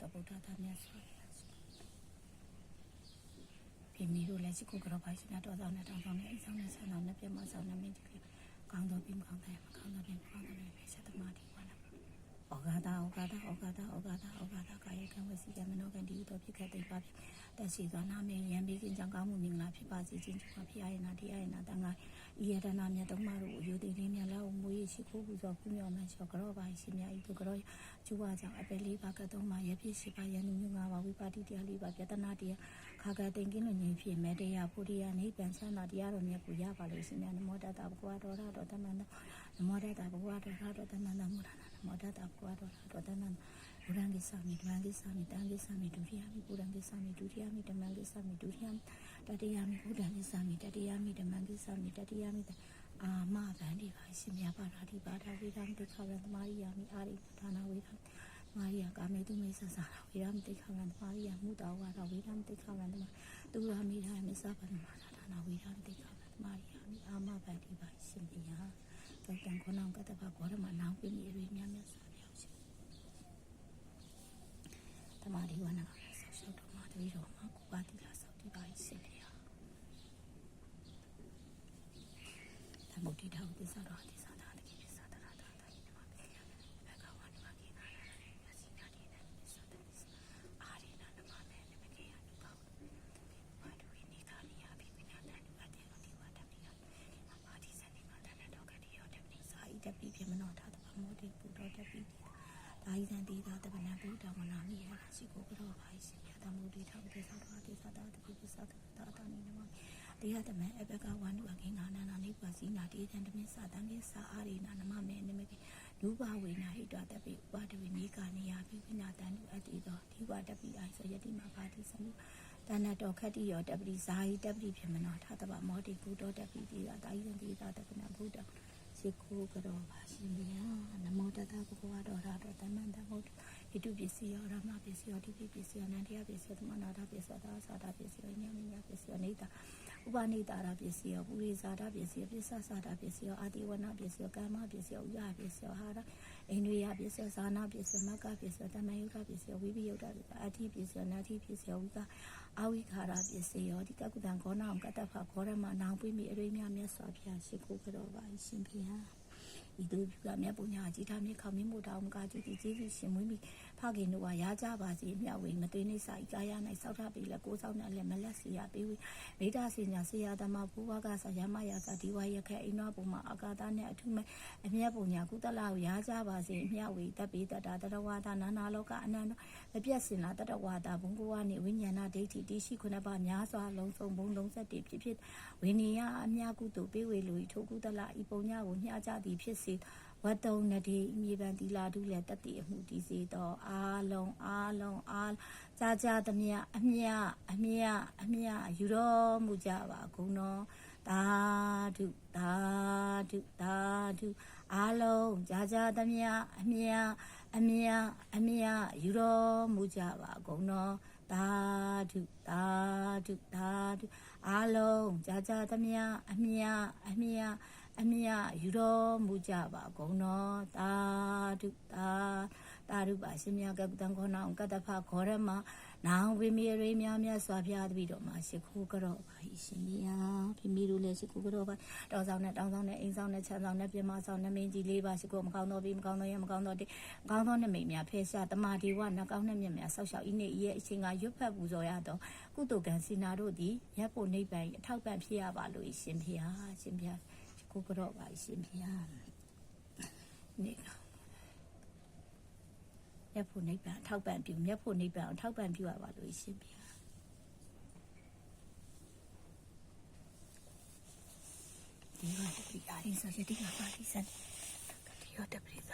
တဗုဒ္ဓသာမြတ်စွာပြင်းမီတို့လည်းရှိခိုးကြောပါရှင်တော်ဆောင်နဲ့တောင်းဆောင်နဲ့အိမ်ဆောင်နဲ့ဆန္ဒနဲ့ပြမဆောင်နဲ့မင်းကြီးကောင်းတော်ပြီးမကောင်းတယ်မကောင်းတော်ပြီးမကောင်းတယ်ပဲဆက်သမားဒီဝါလာဩဃာတာကာယကံဝစီကံမနောကံဒီတို့ဖြစ်ခဲ့တဲ့ပါဖြစ်တက်ရှိသောနာမည်ရံပြီးကင်းကြောင့်ကောင်းမှုမင်္ဂလာဖြစ်ပါစေခြင်းကြောင့်ဖြစ်ရနာတရားရနာတန်ခါဤရတနာမြတ်သုံးပါးတို့အယုတိလေးမြတ်လောက်မွေးရှိခိုးပူဇော်ပူမြော်မှန်လျှော်ကြောပါရှင်များဤသူကြောကျူဝါကြောင့်အပယ်လေးပါကသုံးပါးရဖြစ်ရှိပါယန္တုညငါးပါဝိပါတိတရားလေးပါပြတနာတရားခါကတိန်ကင်းလွန်ခြင်းဖြစ်မဲ့တရားဖို့တရားနိဗ္ဗာန်ဆန္ဒတရားတော်မြတ်ကိုရပါလို့ရှင်များနမောတတဘဂဝါတော်ရတော်တမန္တနမောတတဘဂဝါတော်ရတော်တမန္တမူရနာနမောတတဘဂဝါတော်ရတော်တမန္တဘုရားကိစ္စမိဓမ္မကိစ္စမိတန်ကိစ္စမိဒုတိယမိဘုရားကိစ္စမိဒုတိယမိဓမ္မကိစ္စမိဒုတိယတတိယမိဘုရားကိစ္စမိတတိယမိဓမ္မကိစ္စမိတတိယမိအာမဗန္ဒီပါရှင်မြတ်ပါရာဒီပါဒဝိရံတိခဝရသမารိယာမိအာရိဒါနာဝိရံမာရိယာကာမေတုမေဆဆာဝိရံတိခဝရသမารိယာမုတောဝါဒဝိရံတိခဝရသမသူရမိရာမေသဗ္ဗနမာဒါနာဝိရံတိခဝရသမารိယာမိအာမဗန္ဒီပါရှင်မြတ်ကတံခေါနောကတ္တဗဘောရမနောင်ပိမိရိမြတ်မြတ်စွာဘုရားရှင်တမဒီဝနာဆောက်ရှောက်တော်မှာတပည့်တော်မှာကိုပါတိလာဆောက်တည်ပါရှင်ဗျာတမုတ်တိတောသစ္စာတော်သစ္စာသာတကိသစ္စာတရတာတာဒီမှာပြေရဘဂဝါနမကိနာနာအစီနာဒီနဲ့သစ္စာတစ္စာအာရိနာနမမေနမကေယနုဘောဘာဒုဝိနိကာနိယဘိပိနာတန်ဝတ္တေနောဒီဝတ္တမိယအာဒီစနိမတနတောကတိယောတပိစာဣတပိပြမနောထာတပမောတိပုတောတပိဒါယိတံတိသာတပနဗုဒ္ဓမနာမိယရှိကိုကြောပါရှင်ယသမုဒိထဝတိသာတော်တိသာတာတပိပစ္စသတာတာနိနမတရားတမန်အဘကဝန္တုအကင်္ဂနာနာနိပါစီနာတေတံတမင်းစာတံကိစာအာရိနာနမမေနမကေလူဘဝေနာဟိတတပိဥပဒဝိနိကာနိယပိပိနာတန္တုအတိသောဒီဝတပိအိုင်ဆိုယတိမဘာတိသံတဏတောခတ္တိယောတပိဇာယိတပိပြမနောထတပမောတိဘုဒ္ဓတပိတိသာတာယိတံတိသာတပနဘုဒ္ဓရှိခိုးကြောပါရှင်ဗျာနမောတတဘဂဝါတော်ရတော်တမန္တဘုဒ္ဓဣတုပစ္စည်းယောရမပစ္စည်းယောတိပိပစ္စည်းယောနန္တရားပစ္စည်းသမနာတာပစ္စည်းသာသာတာပစ္စည်းယောညမညပစ္စည်းယောနေတာဥပနိတာရာပစ္စည်းယောပုရိဇာတာပစ္စည်းယောပစ္စသတာပစ္စည်းယောအာတိဝနာပစ္စည်းယောကာမပစ္စည်းယောဥရပစ္စည်းယောဟာရအိန္ဒိယပစ္စည်းယောဇာနာပစ္စည်းယောမကပစ္စည်းယောတမယုဒပစ္စည်းယောဝိပိယုဒပစ္စည်းယောအတိပစ္စည်းယောနာတိပစ္စည်းယောဝိကအဝိခါရပစ္စည်းယောဒီကကုတံခောနာကတ္တဖခောရမနောင်ပိမိအရိမြမြတ်စွာဘုရားရှိခိုးကြောပါရှင်ဘုရားဤသူကမြတ်ပုညာကြီးထားမြခေါင်းမြမို့တောင်းကားကြည့်ဒီကျေးဇူးရှင်မွေးမိဖခင်တို့ကရကြပါစေမြဝေမသွေးနေစာဤကာယ၌စောက်ထပြီးလက်ကိုးဆောင်နဲ့လည်းမလက်စီရပေးဝေမိဒ္ဒစညာဆေယသမဘုဝကဆရာမယာစာဒီဝါရခဲအိနွားပုံမှာအာကာသနဲ့အထုမဲ့အမြတ်ပုညာကုသလကိုရကြပါစေမြဝေတပ်ပိတ္တာတတဝါဒနာနာလောကအနန္တမပြတ်စင်လာတတဝါဒဘုံဘဝနှင့်ဝိညာဏဒိဋ္ဌိတိရှိခုနှစ်ပါးများစွာလုံးစုံဘုံလုံးဆက်တည်ဖြစ်ဝိနည်းအမြကုသိုလ်ပေးဝေလိုထိုကုသလဤပုံညာကိုမျှကြသည်ဖြစ်စေဝတ္တုံနတိမြေပံတိလာတုလည်းတတိအမှုတည်စေတော့အာလုံးကြာကြာသမျှအမြယူတော်မူကြပါကုန်တော်သာဓုအာလုံးကြာကြာသမျှအမြယူတော်မူကြပါကုန်တော်သာဓုအာလုံးကြာကြာသမျှအမြယူတော်မူကြပါကုန်တော်သာဓုပါရှင်မြတ်ကတံခောနောကတ္တဖခောရမနောင်ဝိမိရိမြမြတ်စွာဘုရားတပည့်တော်မှာရှိခိုးကြောပါရှင်ဗျာဖိမိတို့လည်းရှိခိုးကြောပါတောင်းဆောင်နဲ့အိမ်ဆောင်နဲ့ချမ်းဆောင်နဲ့ပြမဆောင်နဲ့မင်းကြီးလေးပါရှိခိုးမကောင်းတော့ပြီးမကောင်းတော့ရမကောင်းတော့တဲ့ကောင်းသောနမိတ်များဖယ်ရှားတမာဒီဝနှကောင်းတဲ့မြတ်များဆောက်ရှောက်ဤနေ့ဤရဲ့အချိန်ကရွတ်ဖတ်ပူဇော်ရတော့ကုသိုလ်ကံစီနာတို့သည်မြတ်ဖို့နိဗ္ဗာန်အထောက်ပံ့ဖြစ်ရပါလို့ရှင်ဗျာရှင်ဗျာကိုကြောပါရှင်ဗျာနေမြတ်ဖို့နိဗ္ဗာန်အထောက်ပံ့ပြုမြတ်ဖို့နိဗ္ဗာန်အထောက်ပံ့ပြုရပါလို့ရှင်ဗျာဒီမှာတပိအာရိဆိုရတိကပါဠိစံဒီရတပိသ